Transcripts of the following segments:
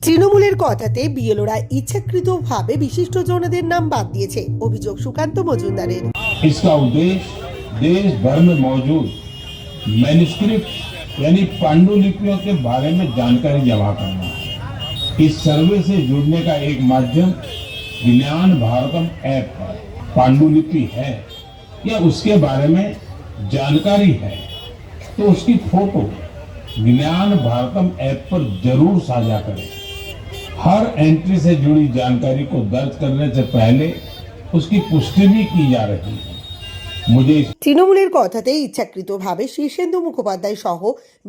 তৃণমূলের কথাতে বিএলওরা ইচ্ছাকৃতভাবে বিশিষ্টজনদের নাম বাদ দিয়েছে, অভিযোগ সুকান্ত মজুমদারের। इसका उद्देश्य देश भर में मौजूद मैन्युस्क्रिप्ट यानी पांडुलिपियों के बारे में जानकारी जमा करना है। इस सर्वे से जुड़ने का एक माध्यम ज्ञान भारतम ऐप है। पांडुलिपि है या उसके बारे में जानकारी है तो उसकी फोटो ज्ञान भारतम ऐप पर जरूर साझा करें। हर एंट्री से जुड़ी जानकारी को दर्ज करने से पहले उसकी पुष्टि भी की जा रही है। मुझे তৃণমূলের কথাতে ইচ্ছাকৃতভাবে শীর্ষেন্দু মুখোপাধ্যায় সহ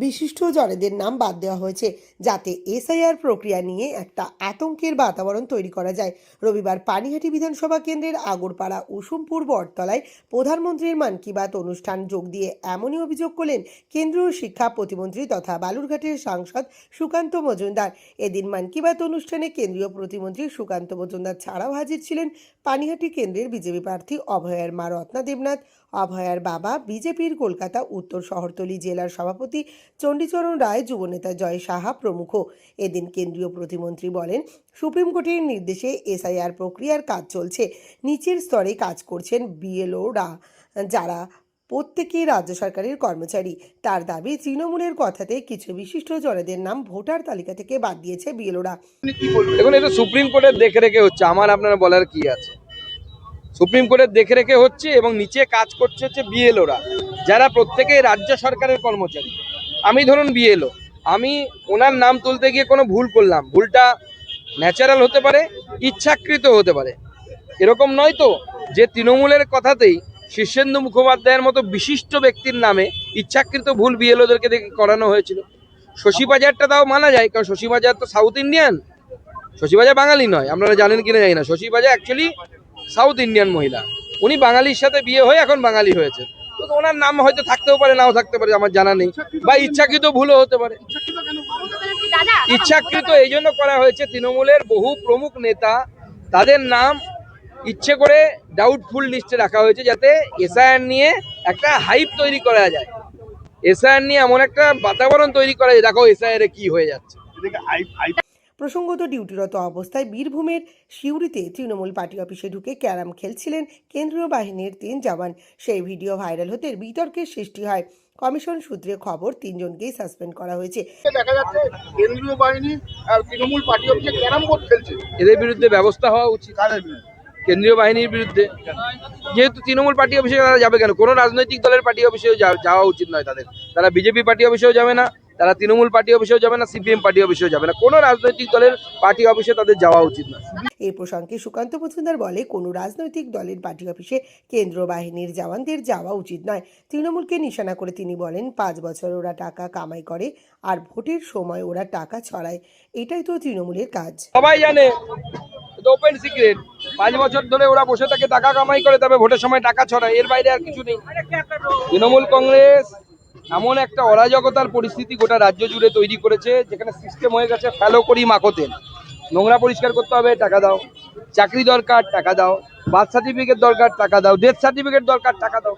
বিশিষ্টজনদের নাম বাদ দেওয়া হয়েছে, যাতে এসআইআর প্রক্রিয়া নিয়ে একটা আতঙ্কের বাতাবরণ তৈরি করা যায়। রবিবার পানিহাটি বিধানসভা কেন্দ্রের আগরপাড়া উসুমপুর বটতলায় প্রধানমন্ত্রীর মন কি বাত অনুষ্ঠান যোগ দিয়ে এমনই অভিযোগ করলেন কেন্দ্রীয় শিক্ষা প্রতিমন্ত্রী তথা বালুরঘাটের সাংসদ সুকান্ত মজুমদার। এদিন মন কি বাত অনুষ্ঠানে কেন্দ্রীয় প্রতিমন্ত্রী সুকান্ত মজুমদার ছাড়াও হাজির ছিলেন পানিহাটি কেন্দ্রের বিজেপি প্রার্থী অভয়ার মা রত্না দেবনাথ, অভয়ার বাবা, বিজেপির কলকাতা উত্তর শহরতলি জেলার সভাপতি চণ্ডীচরণ রায়, যুবনেতা জয় সাহা প্রমুখ। এদিন কেন্দ্রীয় প্রতিমন্ত্রী বলেন, সুপ্রিম কোর্টের নির্দেশে এসআইআর প্রক্রিয়ার কাজ চলছে। নিচের স্তরে কাজ করছেন বিএলওরা, যারা প্রত্যেকেই রাজ্য সরকারের কর্মচারী। তার দাবি, তৃণমূলের কথাতে কিছু বিশিষ্টজনদের নাম ভোটার তালিকা থেকে বাদ দিয়েছে বিএলওরা। দেখুন, এটা সুপ্রিম কোর্টের দেখে রেখে হচ্ছে, আমার আপনারা বলার কি আছে। সুপ্রিম কোর্টের দেখে রেখে হচ্ছে এবং নিচে কাজ করছে হচ্ছে বিএলওরা, যারা প্রত্যেকেই রাজ্য সরকারের কর্মচারী। আমি ধরুন বিএলও, আমি ওনার নাম তুলতে গিয়ে কোনো ভুল করলাম, ভুলটা ন্যাচারাল হতে পারে, ইচ্ছাকৃত হতে পারে। এরকম নয় তো যে তৃণমূলের কথাতেই শীর্ষেন্দু মুখোপাধ্যায়ের মতো বিশিষ্ট ব্যক্তির নামে ইচ্ছাকৃত ভুল বিএলওদেরকে দেখে করানো হয়েছিল। শশী বাজারটা তাও মানা যায়, কারণ শশী বাজার তো সাউথ ইন্ডিয়ান, শশী বাজার বাঙালি নয়। আপনারা জানেন কিনা জানি না, শশী বাজার অ্যাকচুয়ালি সাউথ ইন্ডিয়ান মহিলা। উনি বাঙালির সাথে বিয়ে হয়ে এখন বাঙালি হয়েছে, তো ওনার নাম হয়তো থাকতেও পারে, নাও থাকতে পারে, আমার জানা নেই। বা ইচ্ছাকৃত ভুলও হতে পারে। ইচ্ছাকৃত এই জন্য করা হয়েছে, তৃণমূলের বহু প্রমুখ নেতা, তাদের নাম ইচ্ছে করে ডাউটফুল লিস্টে রাখা হয়েছে, যাতে এসআইআর নিয়ে একটা হাইপ তৈরি করা যায়, এসআইআর নিয়ে এমন একটা বাতাবরণ তৈরি করা যায়, দেখো এসআইআর এ কি হয়ে যাচ্ছে। প্রসঙ্গত, ডিউটিরত অবস্থায় বীরভূমের সিউড়িতে তৃণমূল পার্টি অফিসে ঢুকে ক্যারাম খেলছিলেন কেন্দ্রীয় বাহিনীর 3 জওয়ান। সেই ভিডিও ভাইরাল হতে বিতর্কের সৃষ্টি হয়। কমিশন সূত্রে খবর, 3 জনকেই সাসপেন্ড করা হয়েছে। দেখা যাচ্ছে কেন্দ্রীয় বাহিনী আর তৃণমূল পার্টি অফিসে ক্যারাম বোর্ড খেলছে। এদের বিরুদ্ধে ব্যবস্থা হওয়া উচিত, কেন্দ্রীয় বাহিনীর বিরুদ্ধে। যেহেতু তৃণমূল পার্টি অফিসে তারা যাবে কেন? কোনো রাজনৈতিক দলের পার্টি অফিসেও যাওয়া উচিত নয় তাদের। তারা বিজেপি পার্টি অফিসেও যাবে না, তারা তৃণমূল পার্টি অফিসেও যাবে না, সিপিএম পার্টি অফিসেও যাবে না। কোনো রাজনৈতিক দলের পার্টি অফিসে তাদের যাওয়া উচিত না। এই প্রসঙ্গে সুকান্ত মজুমদার বলে, কোনো রাজনৈতিক দলের পার্টি অফিসে কেন্দ্র বাহিনীর জওয়ানদের যাওয়া উচিত নয়। তৃণমূলকে নিশানা করে তিনি বলেন, 5 বছর ওরা টাকা কামাই করে আর ভোটের সময় ওরা টাকা ছড়ায়। এটাই তো তৃণমূলের কাজ। সবাই জানে, ওপেন সিক্রেট। 5 বছর ধরে ওরা বসে থাকে, টাকা কামাই করে, তবে ভোটের সময় টাকা ছড়ায়, এর বাইরে আর কিছু নেই। তৃণমূল কংগ্রেস এমন একটা অরাজকতার পরিস্থিতি গোটা রাজ্য জুড়ে তৈরি করেছে, যেখানে সিস্টেম হয়ে গেছে ফেলো করি মাকোতেন। নোংরা পরিষ্কার করতে হবে, টাকা দাও। চাকরি দরকার, টাকা দাও। বার্থ সার্টিফিকেট দরকার, টাকা দাও। ডেথ সার্টিফিকেট দরকার, টাকা দাও।